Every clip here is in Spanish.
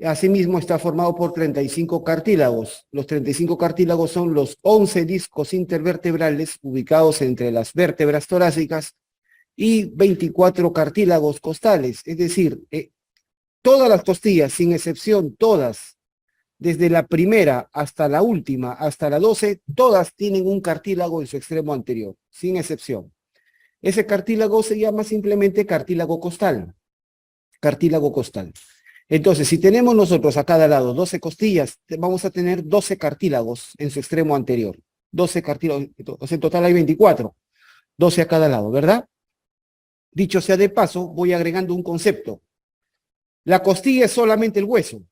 Asimismo, está formado por 35 cartílagos. Los 35 cartílagos son los 11 discos intervertebrales ubicados entre las vértebras torácicas y 24 cartílagos costales. Es decir, todas las costillas, sin excepción, todas, desde la primera hasta la última, hasta la 12, todas tienen un cartílago en su extremo anterior, sin excepción. Ese cartílago se llama simplemente cartílago costal. Cartílago costal. Entonces, si tenemos nosotros a cada lado 12 costillas, vamos a tener 12 cartílagos en su extremo anterior. 12 cartílagos, o sea, en total hay 24. 12 a cada lado, ¿verdad? Dicho sea de paso, voy agregando un concepto. La costilla es solamente el hueso.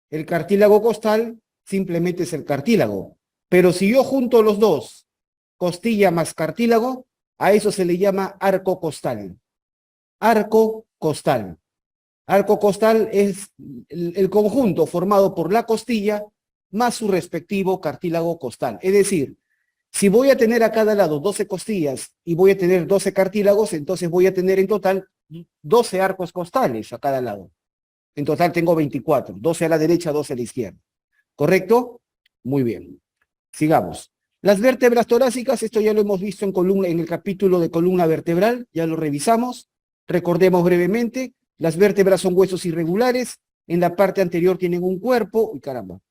El cartílago costal simplemente es el cartílago. Pero si yo junto los dos, costilla más cartílago, a eso se le llama arco costal. Arco costal. Arco costal es el conjunto formado por la costilla más su respectivo cartílago costal. Es decir, si voy a tener a cada lado 12 costillas y voy a tener 12 cartílagos, entonces voy a tener en total 12 arcos costales a cada lado. En total tengo 24, 12 a la derecha, 12 a la izquierda. ¿Correcto? Muy bien. Sigamos. Las vértebras torácicas, esto ya lo hemos visto en el capítulo de columna vertebral, ya lo revisamos. Recordemos brevemente, las vértebras son huesos irregulares, en la parte anterior tienen un cuerpo, uy caramba,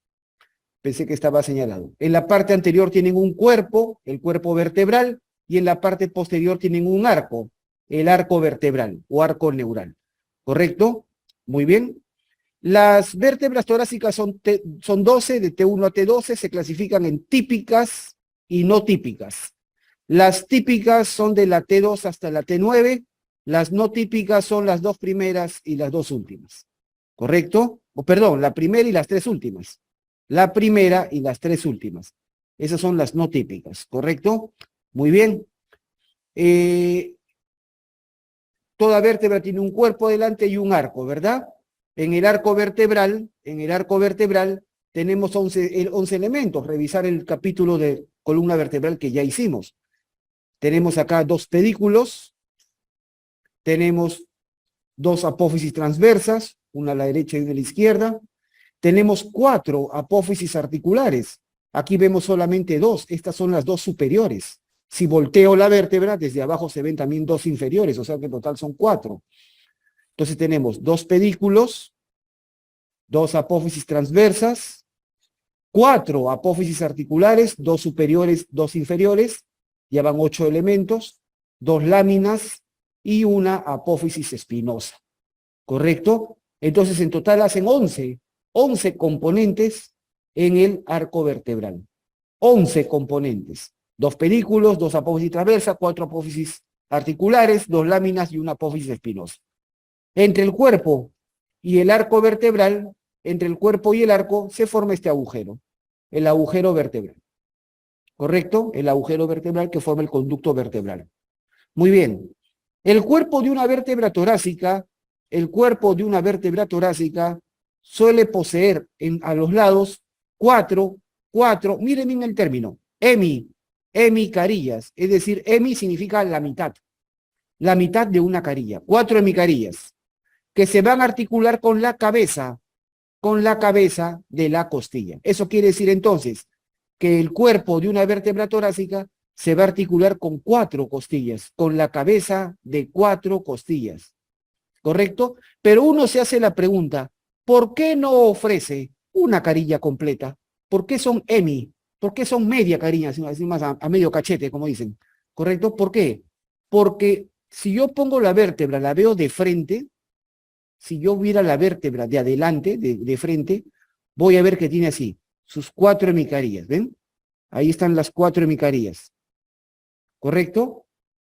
pensé que estaba señalado. En la parte anterior tienen un cuerpo, el cuerpo vertebral, y en la parte posterior tienen un arco, el arco vertebral o arco neural. ¿Correcto? Muy bien. Las vértebras torácicas son 12, de T1 a T12, se clasifican en típicas y no típicas. Las típicas son de la T2 hasta la T9, las no típicas son las dos primeras y las dos últimas. ¿Correcto? O perdón, la primera y las tres últimas. La primera y las tres últimas. Esas son las no típicas, ¿correcto? Muy bien. Toda vértebra tiene un cuerpo delante y un arco, ¿verdad? En el arco vertebral tenemos 11 elementos. Revisar el capítulo de columna vertebral que ya hicimos. Tenemos acá dos pedículos, tenemos dos apófisis transversas, una a la derecha y una a la izquierda. Tenemos 4 apófisis articulares. Aquí vemos solamente 2. Estas son las 2 superiores. Si volteo la vértebra, desde abajo se ven también 2 inferiores, o sea que en total son 4. Entonces tenemos 2 pedículos, 2 apófisis transversas, 4 apófisis articulares, 2 superiores, 2 inferiores, ya van 8 elementos, 2 láminas y una apófisis espinosa. ¿Correcto? Entonces en total hacen 11 componentes en el arco vertebral. 11 componentes. 2 pedículos, 2 apófisis transversas, 4 apófisis articulares, 2 láminas y una apófisis espinosa. Entre el cuerpo y el arco vertebral, entre el cuerpo y el arco, se forma este agujero, el agujero vertebral. ¿Correcto? El agujero vertebral que forma el conducto vertebral. Muy bien. El cuerpo de una vértebra torácica, suele poseer a los lados 4, miren bien el término, hemicarillas, es decir, hemi significa la mitad de una carilla, 4 hemicarillas, que se van a articular con la cabeza de la costilla. Eso quiere decir entonces que el cuerpo de una vértebra torácica se va a articular con 4 costillas, con la cabeza de 4 costillas. ¿Correcto? Pero uno se hace la pregunta, ¿por qué no ofrece una carilla completa? ¿Por qué son hemi? ¿Por qué son media carilla, así más a medio cachete, como dicen? ¿Correcto? ¿Por qué? Porque si yo pongo la vértebra, la veo de frente, si yo viera la vértebra de adelante, de frente, voy a ver que tiene así, sus 4 hemicarillas, ¿ven? Ahí están las 4 hemicarillas. ¿Correcto?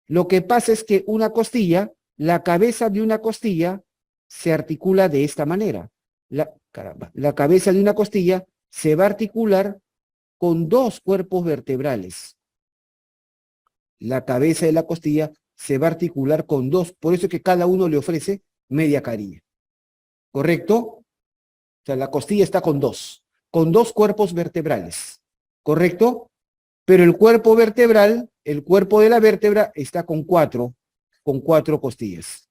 Lo que pasa es que una costilla, la cabeza de una costilla se articula de esta manera. La cabeza de una costilla se va a articular con 2 cuerpos vertebrales. La cabeza de la costilla se va a articular con 2, por eso es que cada uno le ofrece media carilla. ¿Correcto? O sea, la costilla está con 2 cuerpos vertebrales. ¿Correcto? Pero el cuerpo vertebral, el cuerpo de la vértebra está con 4 costillas.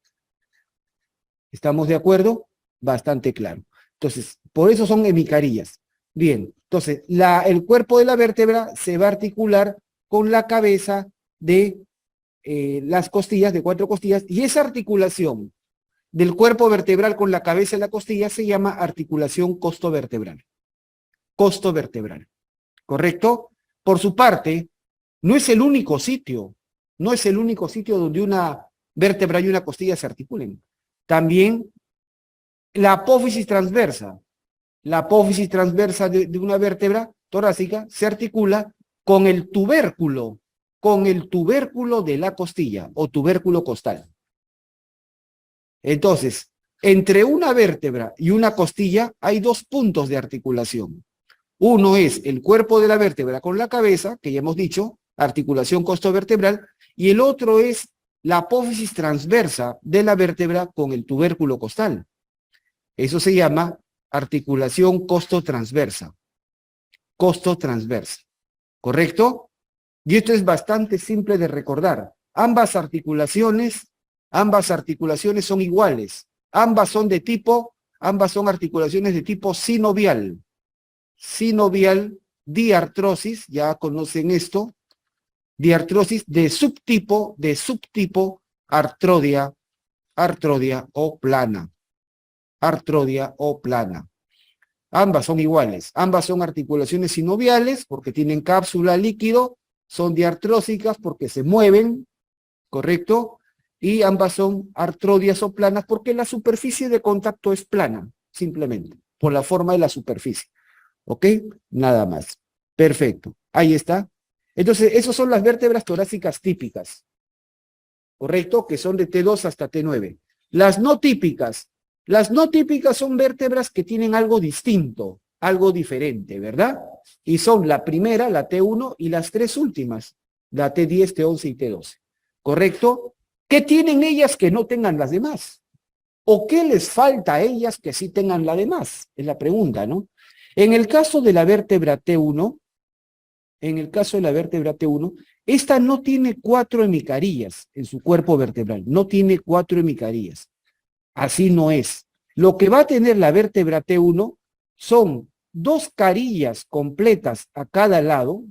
¿Estamos de acuerdo? bastante claro. Entonces, por eso son hemicarías. Bien, entonces, el cuerpo de la vértebra se va a articular con la cabeza de las costillas, de 4 costillas, y esa articulación del cuerpo vertebral con la cabeza y la costilla se llama articulación costovertebral. Costovertebral, ¿correcto? Por su parte, no es el único sitio, no es el único sitio donde una vértebra y una costilla se articulen. También la apófisis transversa de una vértebra torácica se articula con el tubérculo de la costilla o tubérculo costal. Entonces, entre una vértebra y una costilla hay 2 puntos de articulación. Uno es el cuerpo de la vértebra con la cabeza, que ya hemos dicho, articulación costovertebral, y el otro es la apófisis transversa de la vértebra con el tubérculo costal. Eso se llama articulación costotransversa. Costotransversa. ¿Correcto? Y esto es bastante simple de recordar. Ambas articulaciones son iguales. Ambas son articulaciones de tipo sinovial. Sinovial, diartrosis, ya conocen esto, diartrosis de subtipo artrodia o plana. Artrodia o plana. Ambas son iguales. Ambas son articulaciones sinoviales porque tienen cápsula líquido, son diartrósicas porque se mueven, ¿correcto? Y ambas son artrodias o planas porque la superficie de contacto es plana, simplemente, por la forma de la superficie. ¿Ok? Nada más. Perfecto. Ahí está. Entonces, esas son las vértebras torácicas típicas, ¿correcto? Que son de T2 hasta T9. Las no típicas son vértebras que tienen algo distinto, algo diferente, ¿verdad? Y son la primera, la T1, y las 3 últimas, la T10, T11 y T12. ¿Correcto? ¿Qué tienen ellas que no tengan las demás? ¿O qué les falta a ellas que sí tengan la demás? Es la pregunta, ¿no? En el caso de la vértebra T1, esta no tiene 4 hemicarías en su cuerpo vertebral, no tiene 4 hemicarías. Así no es. Lo que va a tener la vértebra T1 son 2 carillas completas a cada lado,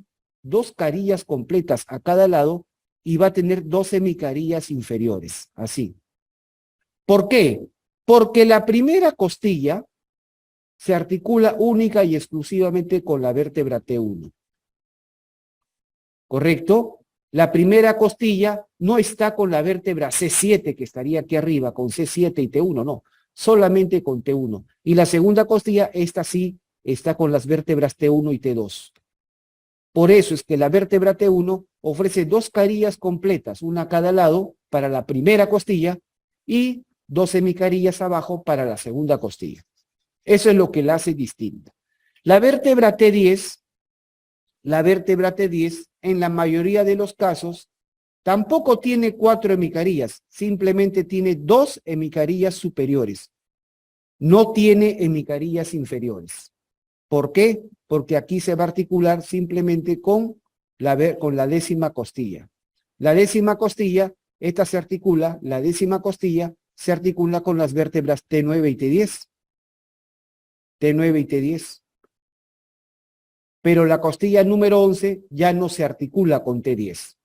y va a tener 2 hemicarías inferiores, así. ¿Por qué? Porque la primera costilla se articula única y exclusivamente con la vértebra T1. ¿Correcto? La primera costilla no está con la vértebra C7, que estaría aquí arriba, con C7 y T1, no, solamente con T1. Y la segunda costilla, esta sí, está con las vértebras T1 y T2. Por eso es que la vértebra T1 ofrece 2 carillas completas, una a cada lado, para la primera costilla, y 2 hemicarillas abajo para la segunda costilla. Eso es lo que la hace distinta. La vértebra T10, en la mayoría de los casos, tampoco tiene 4 hemicarías, simplemente tiene 2 hemicarías superiores. No tiene hemicarías inferiores. ¿Por qué? Porque aquí se va a articular simplemente con la 10ª costilla. La 10ª costilla, la 10ª costilla se articula con las vértebras T9 y T10. T9 y T10. Pero la costilla número 11 ya no se articula con T10.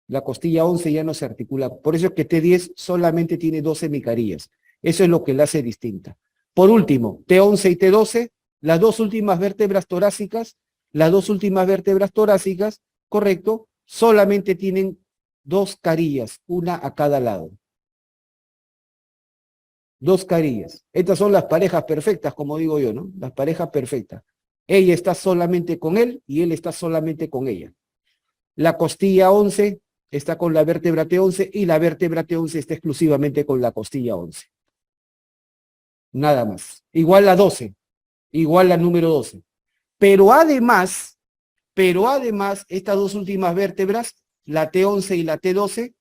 La costilla 11 ya no se articula. Por eso es que T10 solamente tiene 2 hemicarías. Eso es lo que la hace distinta. Por último, T11 y T12, las dos últimas vértebras torácicas, correcto, solamente tienen 2 carillas, una a cada lado. 2 carillas. Estas son las parejas perfectas, como digo yo, ¿no? Las parejas perfectas. Ella está solamente con él y él está solamente con ella. La costilla 11 está con la vértebra T11 y la vértebra T11 está exclusivamente con la costilla 11. Nada más. Igual la 12, igual la número 12. Pero además, estas 2 últimas vértebras, la T11 y la T12,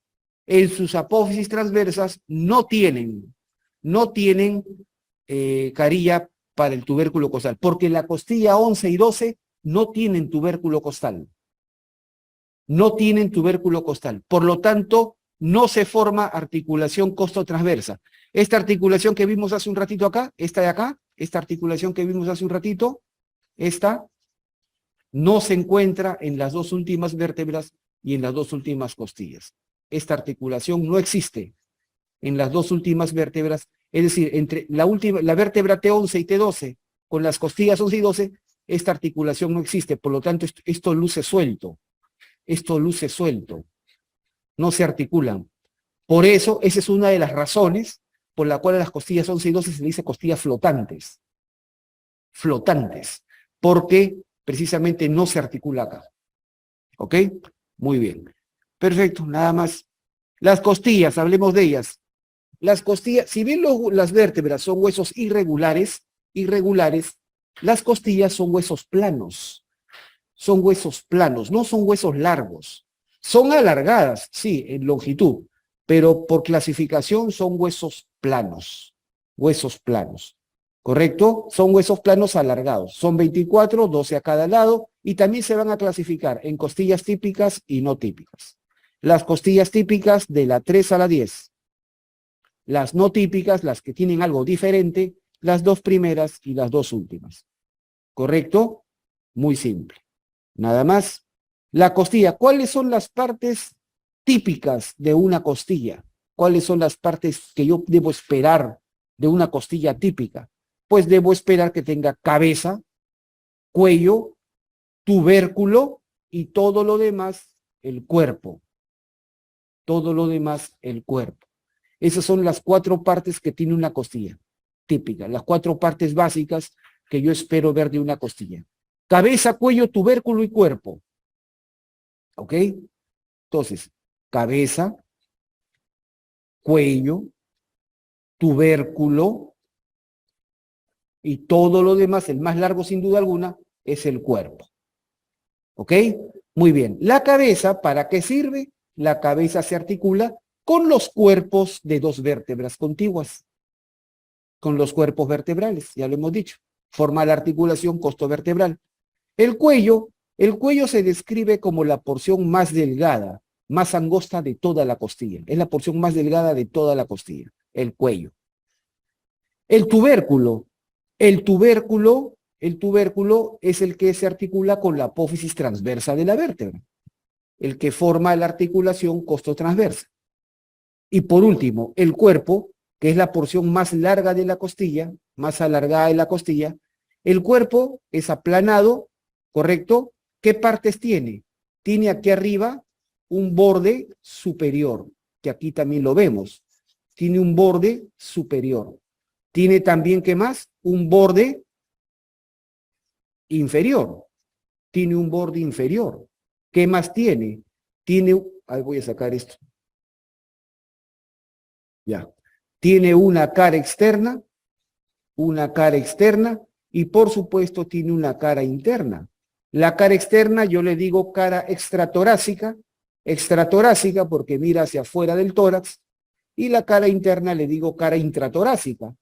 en sus apófisis transversas no tienen carilla para el tubérculo costal, porque la costilla 11 y 12 no tienen tubérculo costal. No tienen tubérculo costal. Por lo tanto, no se forma articulación costotransversa. Esta articulación que vimos hace un ratito acá, esta de acá, esta articulación que vimos hace un ratito, esta no se encuentra en las dos últimas vértebras y en las dos últimas costillas. Esta articulación no existe en las dos últimas vértebras, es decir, entre la vértebra T11 y T12 con las costillas 11 y 12, esta articulación no existe, por lo tanto esto luce suelto, no se articulan. Por eso, esa es una de las razones por la cual a las costillas 11 y 12 se le dice costillas flotantes, porque precisamente no se articula acá. ¿Ok? Muy bien. Perfecto, nada más. Las costillas, hablemos de ellas. Las costillas, si bien las vértebras son huesos irregulares, las costillas son huesos planos. Son huesos planos, no son huesos largos. Son alargadas, sí, en longitud, pero por clasificación son huesos planos. Huesos planos. ¿Correcto? Son huesos planos alargados. Son 24, 12 a cada lado, y también se van a clasificar en costillas típicas y no típicas. Las costillas típicas de la 3 a la 10. Las no típicas, las que tienen algo diferente, las dos primeras y las dos últimas. ¿Correcto? Muy simple. Nada más. La costilla, ¿cuáles son las partes típicas de una costilla? ¿Cuáles son las partes que yo debo esperar de una costilla típica? Pues debo esperar que tenga cabeza, cuello, tubérculo y todo lo demás, el cuerpo. Todo lo demás, el cuerpo. Esas son las 4 partes que tiene una costilla típica, las 4 partes básicas que yo espero ver de una costilla. Cabeza, cuello, tubérculo y cuerpo. ¿Ok? Entonces, cabeza, cuello, tubérculo y todo lo demás, el más largo sin duda alguna, es el cuerpo. ¿Ok? Muy bien. La cabeza, ¿para qué sirve? La cabeza se articula con los cuerpos de 2 vértebras contiguas, con los cuerpos vertebrales, ya lo hemos dicho. Forma la articulación costovertebral. El cuello se describe como la porción más delgada, más angosta de toda la costilla. Es la porción más delgada de toda la costilla, el cuello. El tubérculo es el que se articula con la apófisis transversa de la vértebra, el que forma la articulación costotransversa. Y por último, el cuerpo, que es la porción más larga de la costilla, más alargada de la costilla. El cuerpo es aplanado, ¿correcto? ¿Qué partes tiene? Tiene aquí arriba un borde superior, que aquí también lo vemos. Tiene un borde superior. Tiene también, ¿qué más? Un borde inferior. Tiene un borde inferior. ¿Qué más tiene? Tiene, ahí voy a sacar esto. Ya. Tiene una cara externa y por supuesto tiene una cara interna. La cara externa yo le digo cara extratorácica porque mira hacia afuera del tórax, y la cara interna le digo cara intratorácica,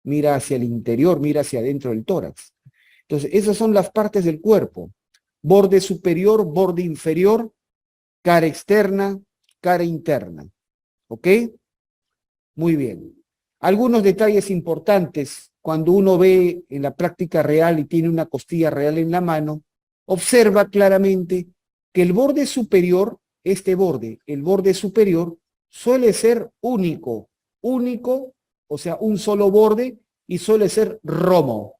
mira hacia el interior, mira hacia adentro del tórax. Entonces, esas son las partes del cuerpo: borde superior, borde inferior, cara externa, cara interna. ¿Ok? Muy bien. Algunos detalles importantes cuando uno ve en la práctica real y tiene una costilla real en la mano, observa claramente que el borde superior, el borde superior, suele ser único, o sea, un solo borde, y suele ser romo,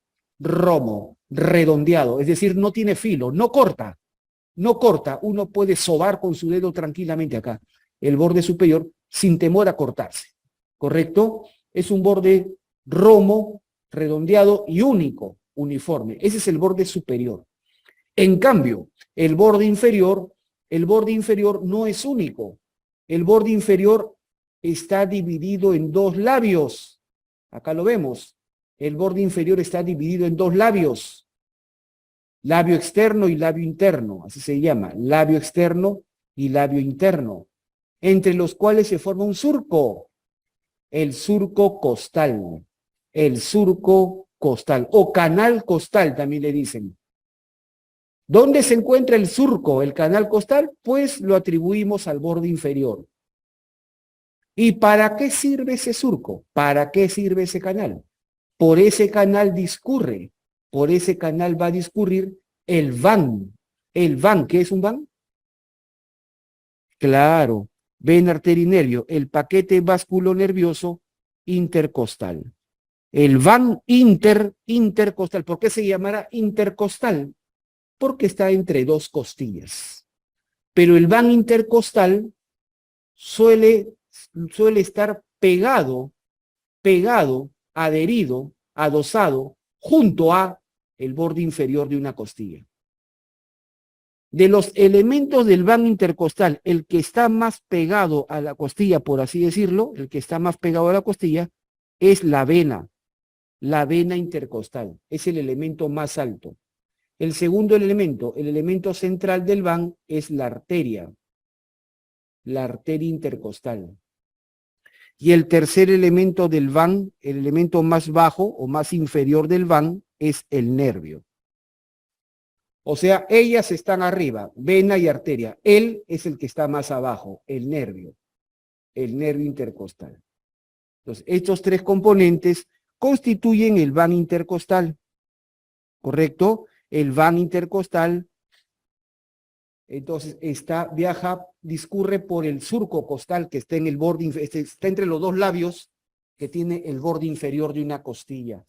redondeado, es decir, no tiene filo, no corta, uno puede sobar con su dedo tranquilamente acá, el borde superior, sin temor a cortarse. ¿Correcto? Es un borde romo, redondeado y único, uniforme. Ese es el borde superior. En cambio, el borde inferior no es único. El borde inferior está dividido en 2 labios. Acá lo vemos. El borde inferior está dividido en 2 labios. Labio externo y labio interno, así se llama. Labio externo y labio interno, entre los cuales se forma un surco. El surco costal o canal costal también le dicen. ¿Dónde se encuentra el surco, el canal costal? Pues lo atribuimos al borde inferior. ¿Y para qué sirve ese surco? ¿Para qué sirve ese canal? Por ese canal discurre, por ese canal va a discurrir el van. ¿El van? ¿Qué es un van? Claro, vena, arteria y nervio, el paquete vasculonervioso intercostal. El van intercostal. ¿Por qué se llamará intercostal? Porque está entre dos costillas. Pero el van intercostal suele estar pegado, adherido, adosado, junto a el borde inferior de una costilla. De los elementos del van intercostal, el que está más pegado a la costilla, por así decirlo, el que está más pegado a la costilla, es la vena intercostal, es el elemento más alto. El segundo elemento, el elemento central del van, es la arteria intercostal. Y el tercer elemento del van, el elemento más bajo o más inferior del van, es el nervio. O sea, ellas están arriba, vena y arteria. Él es el que está más abajo, el nervio intercostal. Entonces, estos tres componentes constituyen el van intercostal, ¿correcto? El van intercostal, entonces, discurre por el surco costal que está en el borde, está entre los dos labios que tiene el borde inferior de una costilla.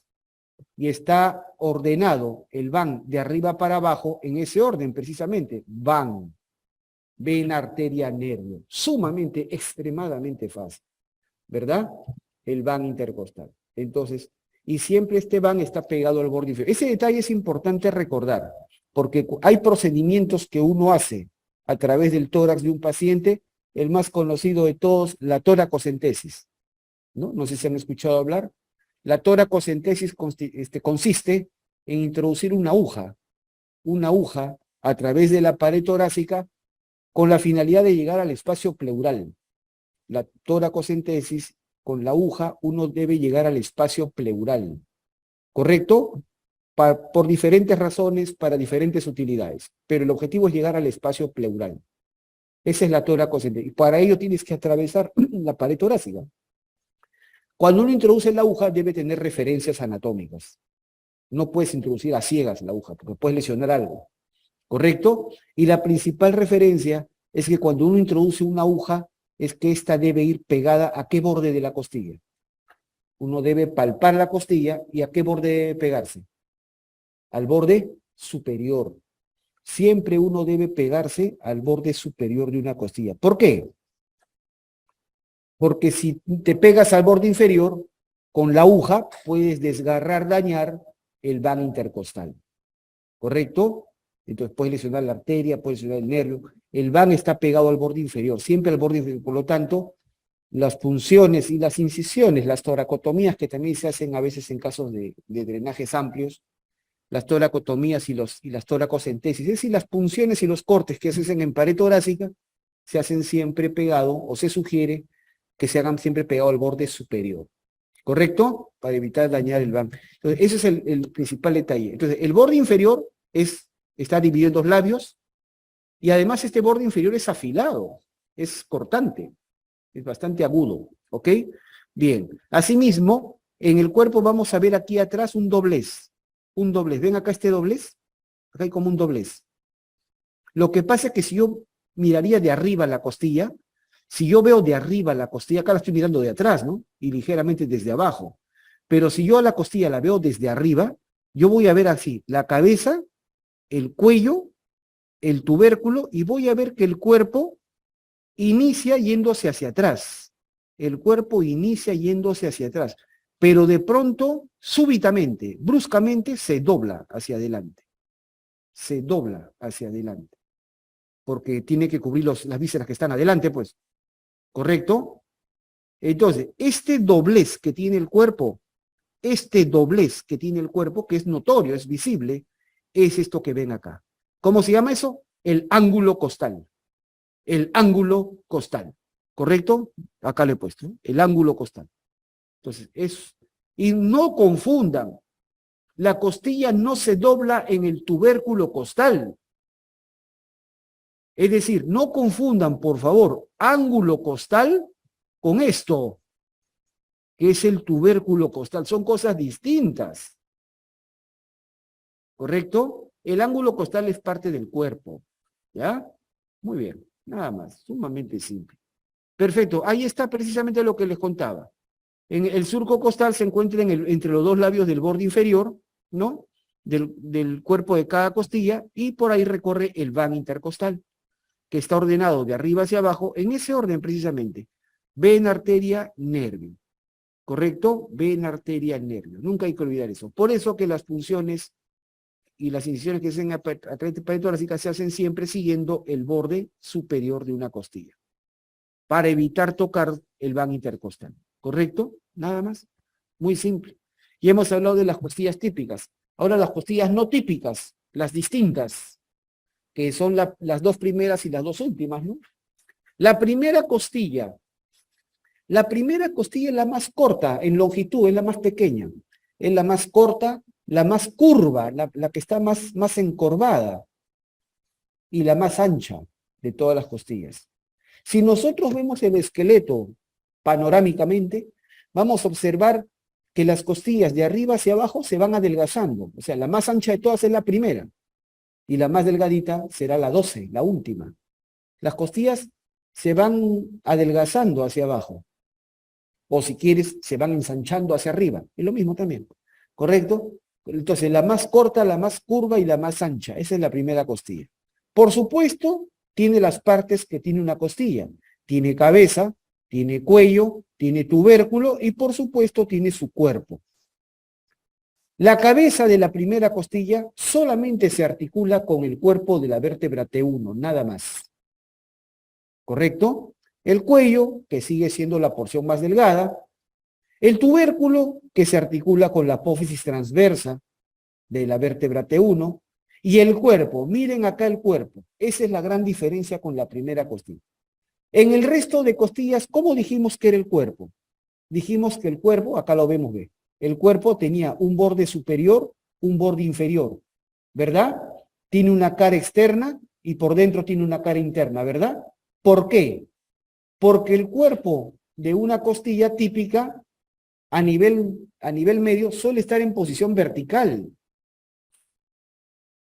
Y está ordenado el van de arriba para abajo en ese orden precisamente. Van, vena, arteria, nervio. Sumamente, extremadamente fácil, ¿verdad? El van intercostal. Entonces, y siempre este van está pegado al borde inferior. Ese detalle es importante recordar, porque hay procedimientos que uno hace a través del tórax de un paciente, el más conocido de todos, la toracocentesis, ¿no? No sé si han escuchado hablar. La toracocentesis consiste en introducir una aguja a través de la pared torácica con la finalidad de llegar al espacio pleural. La toracocentesis, con la aguja, uno debe llegar al espacio pleural, ¿correcto? Por diferentes razones, para diferentes utilidades, pero el objetivo es llegar al espacio pleural. Esa es la toracocentesis. Y para ello tienes que atravesar la pared torácica. Cuando uno introduce la aguja debe tener referencias anatómicas. No puedes introducir a ciegas la aguja porque puedes lesionar algo, ¿correcto? Y la principal referencia es que cuando uno introduce una aguja es que ésta debe ir pegada a qué borde de la costilla. Uno debe palpar la costilla y a qué borde debe pegarse. Al borde superior. Siempre uno debe pegarse al borde superior de una costilla. ¿Por qué? Porque si te pegas al borde inferior, con la aguja puedes desgarrar, dañar el van intercostal. ¿Correcto? Entonces puedes lesionar la arteria, puedes lesionar el nervio. El van está pegado al borde inferior, siempre al borde inferior. Por lo tanto, las punciones y las incisiones, las toracotomías que también se hacen a veces en casos de drenajes amplios, las toracotomías y las toracocentesis, es decir, las punciones y los cortes que se hacen en pared torácica, se hacen siempre pegado, o se sugiere que se hagan siempre pegado al borde superior. ¿Correcto? Para evitar dañar el van. Entonces, ese es el principal detalle. Entonces, el borde inferior está dividido en dos labios, y además este borde inferior es afilado, es cortante, es bastante agudo, ¿ok? Bien, asimismo, en el cuerpo vamos a ver aquí atrás un doblez. ¿Ven acá este doblez? Acá hay como un doblez. Lo que pasa es que si yo miraría de arriba la costilla, si yo veo de arriba la costilla, acá la estoy mirando de atrás, ¿no? Y ligeramente desde abajo. Pero si yo a la costilla la veo desde arriba, yo voy a ver así, la cabeza, el cuello, el tubérculo, y voy a ver que el cuerpo inicia yéndose hacia atrás. El cuerpo inicia yéndose hacia atrás. Pero de pronto, súbitamente, bruscamente, se dobla hacia adelante. Se dobla hacia adelante. Porque tiene que cubrir las vísceras que están adelante, pues. ¿Correcto? Entonces, este doblez que tiene el cuerpo, que es notorio, es visible, es esto que ven acá. ¿Cómo se llama eso? El ángulo costal. El ángulo costal. ¿Correcto? Acá lo he puesto, ¿eh? El ángulo costal. Entonces, y no confundan, la costilla no se dobla en el tubérculo costal. Es decir, no confundan, por favor, ángulo costal con esto, que es el tubérculo costal. Son cosas distintas. ¿Correcto? El ángulo costal es parte del cuerpo. ¿Ya? Muy bien. Nada más. Sumamente simple. Perfecto. Ahí está precisamente lo que les contaba. En el surco costal se encuentra entre los dos labios del borde inferior, ¿no? Del cuerpo de cada costilla, y por ahí recorre el ván intercostal, que está ordenado de arriba hacia abajo, en ese orden precisamente. Vena, arteria, nervio. ¿Correcto? Vena, arteria, nervio. Nunca hay que olvidar eso. Por eso que las punciones y las incisiones que se hacen a través de pared torácica se hacen siempre siguiendo el borde superior de una costilla, para evitar tocar el ván intercostal. ¿Correcto? Nada más. Muy simple. Y hemos hablado de las costillas típicas. Ahora las costillas no típicas, las distintas, que son las dos primeras y las dos últimas, ¿no? La primera costilla es la más corta en longitud, es la más pequeña, es la más corta, la más curva, la que está más encorvada y la más ancha de todas las costillas. Si nosotros vemos el esqueleto panorámicamente, vamos a observar que las costillas de arriba hacia abajo se van adelgazando. O sea, la más ancha de todas es la primera y la más delgadita será la 12, la última. Las costillas se van adelgazando hacia abajo, o si quieres, se van ensanchando hacia arriba. Es lo mismo también, ¿correcto? Entonces, la más corta, la más curva y la más ancha. Esa es la primera costilla. Por supuesto, tiene las partes que tiene una costilla. Tiene cabeza, tiene cuello, tiene tubérculo y, por supuesto, tiene su cuerpo. La cabeza de la primera costilla solamente se articula con el cuerpo de la vértebra T1, nada más. ¿Correcto? El cuello, que sigue siendo la porción más delgada. El tubérculo, que se articula con la apófisis transversa de la vértebra T1. Y el cuerpo, miren acá el cuerpo. Esa es la gran diferencia con la primera costilla. En el resto de costillas, ¿cómo dijimos que era el cuerpo? Dijimos que el cuerpo, acá lo vemos, ve. El cuerpo tenía un borde superior, un borde inferior, ¿verdad? Tiene una cara externa y por dentro tiene una cara interna, ¿verdad? ¿Por qué? Porque el cuerpo de una costilla típica a nivel medio suele estar en posición vertical,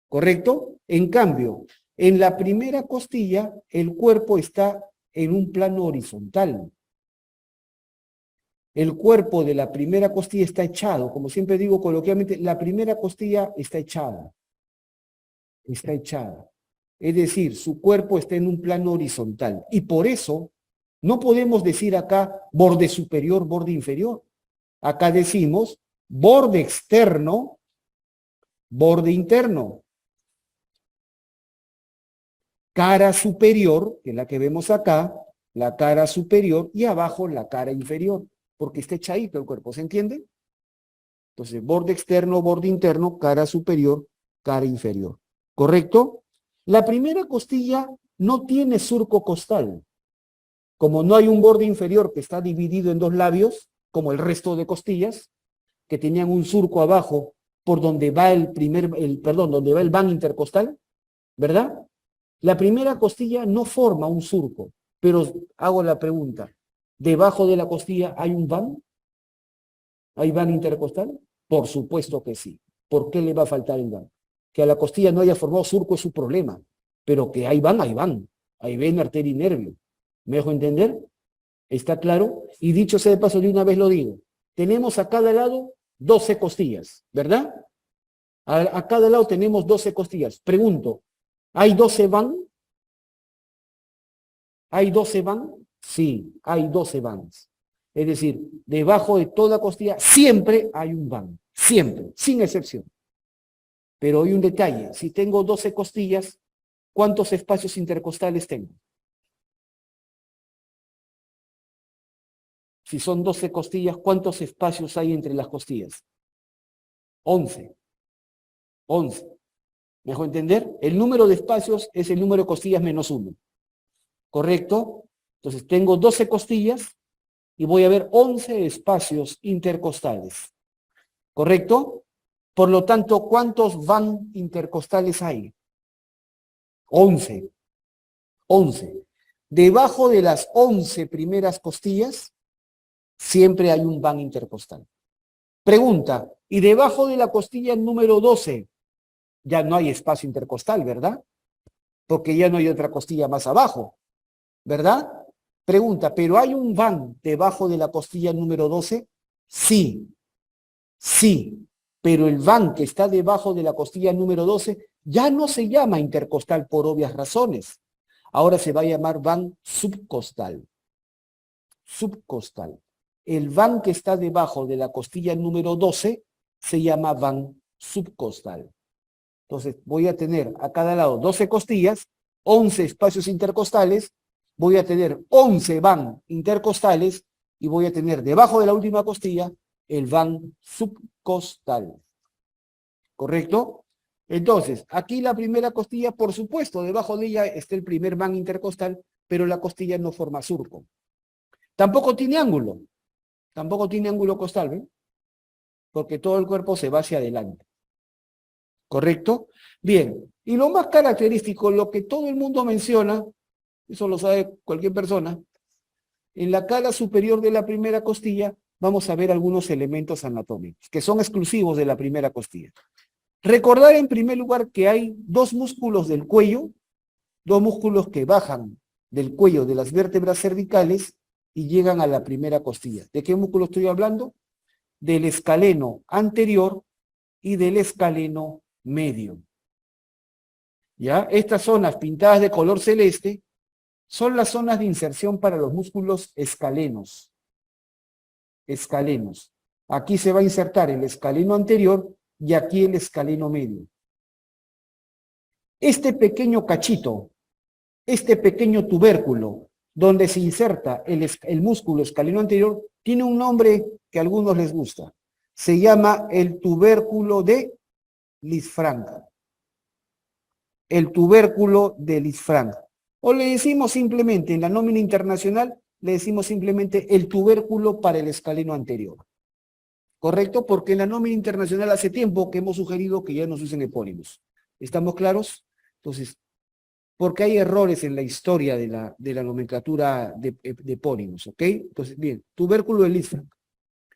¿correcto? En cambio, en la primera costilla, el cuerpo está en un plano horizontal. El cuerpo de la primera costilla está echado, como siempre digo coloquialmente, la primera costilla está echada. Está echada. Es decir, su cuerpo está en un plano horizontal. Y por eso no podemos decir acá borde superior, borde inferior. Acá decimos borde externo, borde interno. Cara superior, que es la que vemos acá, la cara superior, y abajo la cara inferior, porque está echadito el cuerpo, ¿se entiende? Entonces, borde externo, borde interno, cara superior, cara inferior. ¿Correcto? La primera costilla no tiene surco costal. Como no hay un borde inferior que está dividido en dos labios, como el resto de costillas, que tenían un surco abajo por donde va donde va el ván intercostal, ¿verdad? La primera costilla no forma un surco, pero hago la pregunta, ¿debajo de la costilla hay un ván? ¿Hay ván intercostal? Por supuesto que sí. ¿Por qué le va a faltar el ván? Que a la costilla no haya formado surco es su problema, pero que hay ván, hay ván. Hay vena, arteria y nervio. ¿Me dejo entender? ¿Está claro? Y dicho sea de paso, de una vez lo digo. Tenemos a cada lado 12 costillas, ¿verdad? A cada lado tenemos 12 costillas. Pregunto, ¿hay 12 van? ¿Hay 12 van? Sí, hay 12 vans. Es decir, debajo de toda costilla siempre hay un van. Siempre, sin excepción. Pero hay un detalle. Si tengo 12 costillas, ¿cuántos espacios intercostales tengo? Si son 12 costillas, ¿cuántos espacios hay entre las costillas? 11. 11. ¿Me dejo entender? El número de espacios es el número de costillas menos 1. ¿Correcto? Entonces tengo 12 costillas y voy a ver 11 espacios intercostales. ¿Correcto? Por lo tanto, ¿cuántos van intercostales hay? 11. 11. Debajo de las 11 primeras costillas, siempre hay un van intercostal. Pregunta, ¿y debajo de la costilla número 12? Ya no hay espacio intercostal, ¿verdad? Porque ya no hay otra costilla más abajo, ¿verdad? Pregunta, ¿pero hay un van debajo de la costilla número 12? Sí, sí, pero el van que está debajo de la costilla número 12 ya no se llama intercostal por obvias razones. Ahora se va a llamar van subcostal. Subcostal. El van que está debajo de la costilla número 12 se llama van subcostal. Entonces voy a tener a cada lado 12 costillas, 11 espacios intercostales, voy a tener 11 van intercostales y voy a tener debajo de la última costilla el van subcostal. ¿Correcto? Entonces, aquí la primera costilla, por supuesto, debajo de ella está el primer van intercostal, pero la costilla no forma surco. Tampoco tiene ángulo costal, ¿ven? Porque todo el cuerpo se va hacia adelante. ¿Correcto? Bien, y lo más característico, lo que todo el mundo menciona, eso lo sabe cualquier persona, en la cara superior de la primera costilla vamos a ver algunos elementos anatómicos que son exclusivos de la primera costilla. Recordar en primer lugar que hay dos músculos del cuello, dos músculos que bajan del cuello de las vértebras cervicales y llegan a la primera costilla. ¿De qué músculo estoy hablando? Del escaleno anterior y del escaleno medio. ¿Ya? Estas zonas pintadas de color celeste son las zonas de inserción para los músculos escalenos. Escalenos. Aquí se va a insertar el escaleno anterior y aquí el escaleno medio. Este pequeño cachito, este pequeño tubérculo, donde se inserta el músculo escaleno anterior, tiene un nombre que a algunos les gusta. Se llama el tubérculo de Lisfranc. El tubérculo de Lisfranc. O le decimos simplemente, en la nómina internacional, le decimos simplemente el tubérculo para el escaleno anterior. ¿Correcto? Porque en la nómina internacional hace tiempo que hemos sugerido que ya no se usen epónimos. ¿Estamos claros? Entonces, porque hay errores en la historia de la nomenclatura de epónimos, ¿ok? Entonces, bien, tubérculo de Lisfranc.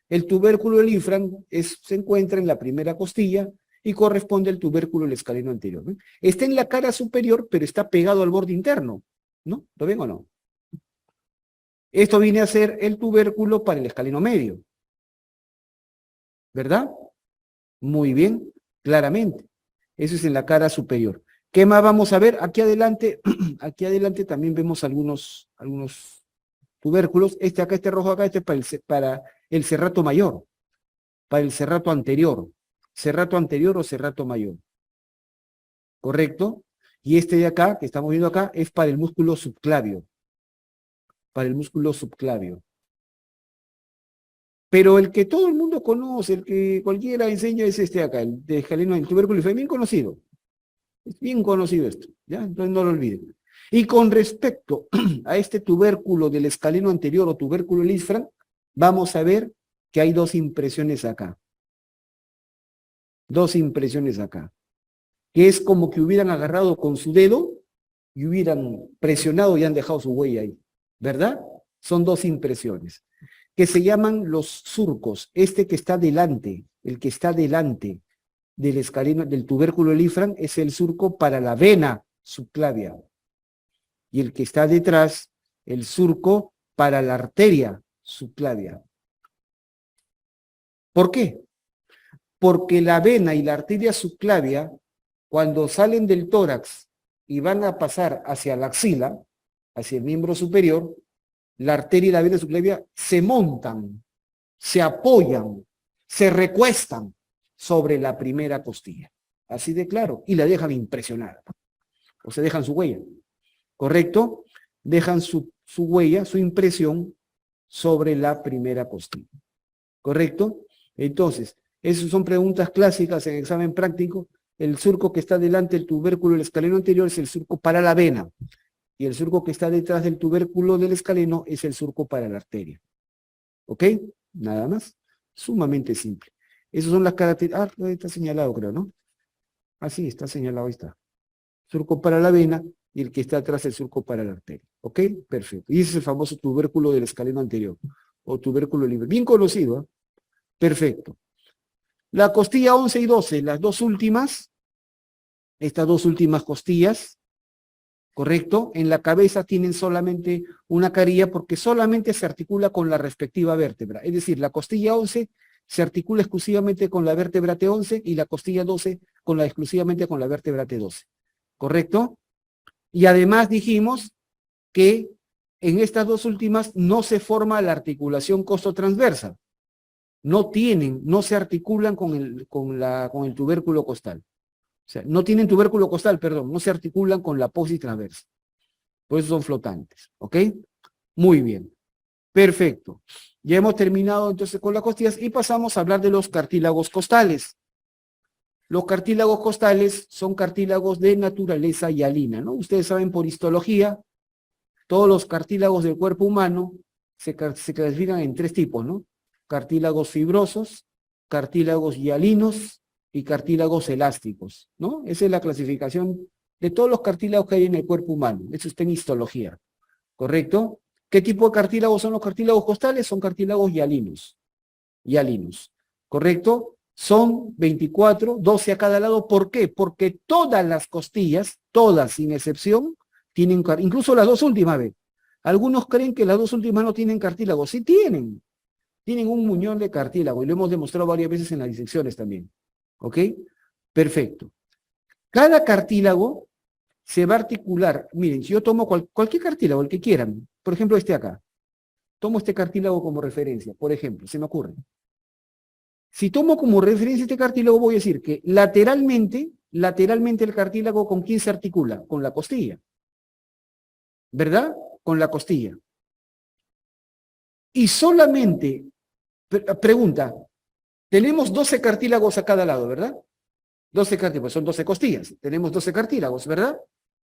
El tubérculo de Lisfranc se encuentra en la primera costilla y corresponde al tubérculo del escaleno anterior, ¿no? Está en la cara superior, pero está pegado al borde interno, ¿no? ¿Lo ven o no? Esto viene a ser el tubérculo para el escaleno medio, ¿verdad? Muy bien, claramente. Eso es en la cara superior. ¿Qué más vamos a ver? Aquí adelante, aquí adelante también vemos algunos tubérculos. Este acá, este rojo acá, este es para el serrato mayor, para el serrato anterior o serrato mayor. ¿Correcto? Y este de acá, que estamos viendo acá, es para el músculo subclavio. Para el músculo subclavio. Pero el que todo el mundo conoce, el que cualquiera enseña es este de acá, el de escaleno, el tubérculo, es bien conocido. Es bien conocido esto, ¿ya? Entonces no lo olviden. Y con respecto a este tubérculo del escaleno anterior o tubérculo Lisfranc, vamos a ver que hay dos impresiones acá. Dos impresiones acá. Que es como que hubieran agarrado con su dedo y hubieran presionado y han dejado su huella ahí, ¿verdad? Son dos impresiones, que se llaman los surcos. Este que está delante, el que está delante del escaleno, del tubérculo Lisfranc, es el surco para la vena subclavia. Y el que está detrás, el surco para la arteria subclavia. ¿Por qué? Porque la vena y la arteria subclavia, cuando salen del tórax y van a pasar hacia la axila, hacia el miembro superior, la arteria y la vena subclavia se montan, se apoyan, se recuestan sobre la primera costilla. Así de claro. Y la dejan impresionada. O se dejan su huella. ¿Correcto? Dejan su huella, su impresión sobre la primera costilla. ¿Correcto? Entonces, esas son preguntas clásicas en examen práctico. El surco que está delante del tubérculo del escaleno anterior es el surco para la vena. Y el surco que está detrás del tubérculo del escaleno es el surco para la arteria. ¿Ok? Nada más. Sumamente simple. Esas son las características. Ah, está señalado, creo, ¿no? Ah, sí, está señalado, ahí está. Surco para la vena y el que está atrás del surco para la arteria. ¿Ok? Perfecto. Y ese es el famoso tubérculo del escaleno anterior, o tubérculo libre. Bien conocido, ¿eh? Perfecto. La costilla 11 y 12, las dos últimas, estas dos últimas costillas, ¿correcto? En la cabeza tienen solamente una carilla porque solamente se articula con la respectiva vértebra. Es decir, la costilla 11 se articula exclusivamente con la vértebra T11 y la costilla 12 exclusivamente con la vértebra T12. ¿Correcto? Y además dijimos que en estas dos últimas no se forma la articulación costotransversa. No se articulan con el tubérculo costal. O sea, no tienen tubérculo costal, perdón, no se articulan con la apófisis transversa. Por eso son flotantes, ¿ok? Muy bien, perfecto. Ya hemos terminado entonces con las costillas y pasamos a hablar de los cartílagos costales. Los cartílagos costales son cartílagos de naturaleza hialina, ¿no? Ustedes saben por histología, todos los cartílagos del cuerpo humano se clasifican en tres tipos, ¿no? Cartílagos fibrosos, cartílagos hialinos y cartílagos elásticos, ¿no? Esa es la clasificación de todos los cartílagos que hay en el cuerpo humano. Eso está en histología, ¿correcto? ¿Qué tipo de cartílagos son los cartílagos costales? Son cartílagos hialinos, ¿correcto? Son 24, 12 a cada lado. ¿Por qué? Porque todas las costillas, todas sin excepción, tienen, incluso las dos últimas, ¿ve? Algunos creen que las dos últimas no tienen cartílago. Sí tienen un muñón de cartílago y lo hemos demostrado varias veces en las disecciones también. ¿Ok? Perfecto. Cada cartílago se va a articular. Miren, si yo tomo cualquier cartílago, el que quieran, por ejemplo este acá, tomo este cartílago como referencia, por ejemplo, se me ocurre. Si tomo como referencia este cartílago, voy a decir que lateralmente el cartílago, ¿con quién se articula? Con la costilla. ¿Verdad? Con la costilla. Y solamente, pregunta, tenemos 12 cartílagos a cada lado, ¿verdad? 12 cartílagos, son 12 costillas. Tenemos 12 cartílagos, ¿verdad?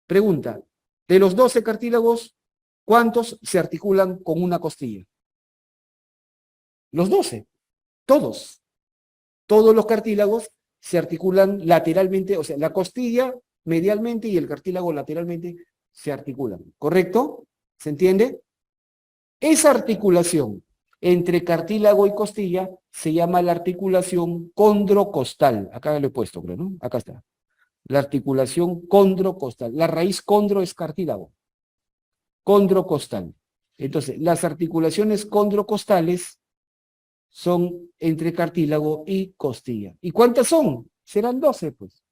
Pregunta, de los 12 cartílagos, ¿cuántos se articulan con una costilla? Los 12, todos. Todos los cartílagos se articulan lateralmente, o sea, la costilla medialmente y el cartílago lateralmente se articulan. ¿Correcto? ¿Se entiende? Esa articulación entre cartílago y costilla se llama la articulación condrocostal. Acá lo he puesto, creo, ¿no? Acá está. La articulación condrocostal. La raíz condro es cartílago. Condrocostal. Entonces, las articulaciones condrocostales son entre cartílago y costilla. ¿Y cuántas son? Serán 12, pues.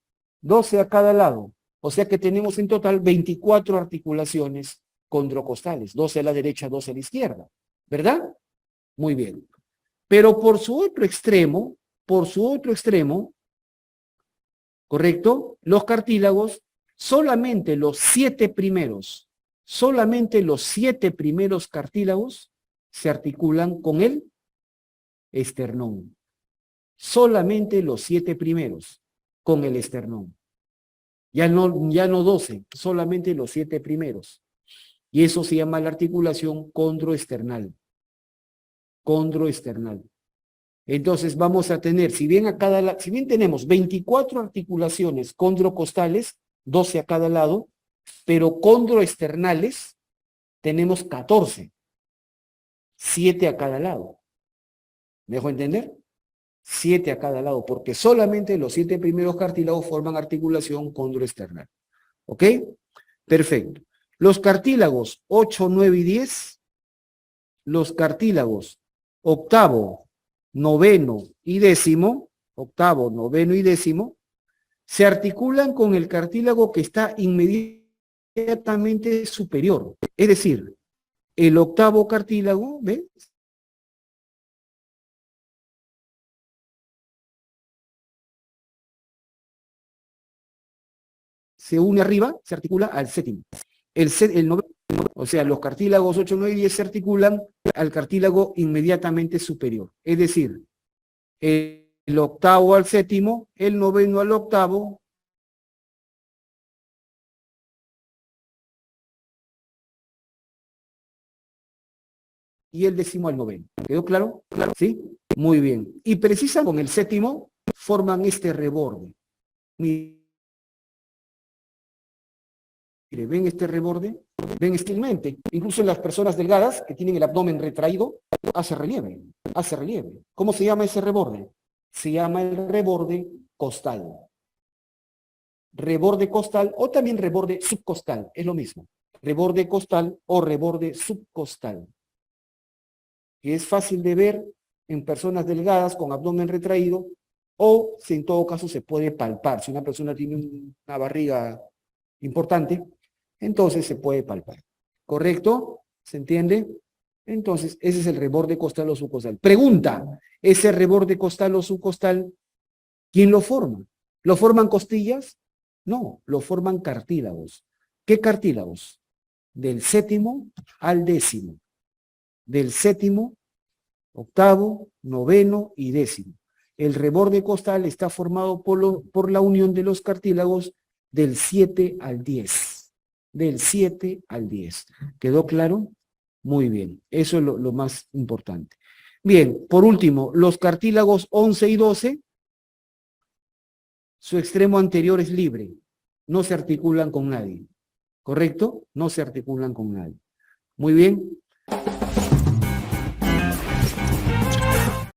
12 a cada lado. O sea que tenemos en total 24 articulaciones condrocostales. 12 a la derecha, 12 a la izquierda. ¿Verdad? Muy bien. Pero por su otro extremo, ¿correcto? Los cartílagos, solamente los 7 primeros cartílagos se articulan con el esternón. Solamente los 7 primeros con el esternón. Ya no 12, solamente los 7 primeros. Y eso se llama la articulación condroesternal. Condroesternal. Entonces vamos a tener, si bien tenemos 24 articulaciones condrocostales, 12 a cada lado, pero condroesternales tenemos 14, 7 a cada lado. ¿Me dejo entender? 7 a cada lado, porque solamente los 7 primeros cartílagos forman articulación condroesternal. ¿Ok? Perfecto. Los cartílagos 8, 9 y 10, los cartílagos octavo, noveno y décimo, se articulan con el cartílago que está inmediatamente superior. Es decir, el octavo cartílago, ¿ves? Se une arriba, se articula al séptimo. El noveno, o sea, los cartílagos 8, 9 y 10 se articulan al cartílago inmediatamente superior. Es decir, el octavo al séptimo, el noveno al octavo, y el décimo al noveno. ¿Quedó claro? ¿Claro? ¿Sí? Muy bien. Y precisamente con el séptimo forman este reborde. ¿Ven este reborde? ¿Ven estilmente? Incluso en las personas delgadas que tienen el abdomen retraído, hace relieve, hace relieve. ¿Cómo se llama ese reborde? Se llama el reborde costal. Reborde costal o también reborde subcostal, es lo mismo. Reborde costal o reborde subcostal. Que es fácil de ver en personas delgadas con abdomen retraído o si en todo caso se puede palpar. Si una persona tiene una barriga importante, entonces se puede palpar. ¿Correcto? ¿Se entiende? Entonces, ese es el reborde costal o subcostal. Pregunta, ¿ese reborde costal o subcostal, quién lo forma? ¿Lo forman costillas? No, lo forman cartílagos. ¿Qué cartílagos? Del séptimo al décimo. Del séptimo, octavo, noveno y décimo. El reborde costal está formado por la unión de los cartílagos del 7 al 10. Del 7 al 10. ¿Quedó claro? Muy bien. Eso es lo más importante. Bien, por último, los cartílagos 11 y 12, su extremo anterior es libre. No se articulan con nadie. ¿Correcto? No se articulan con nadie. Muy bien.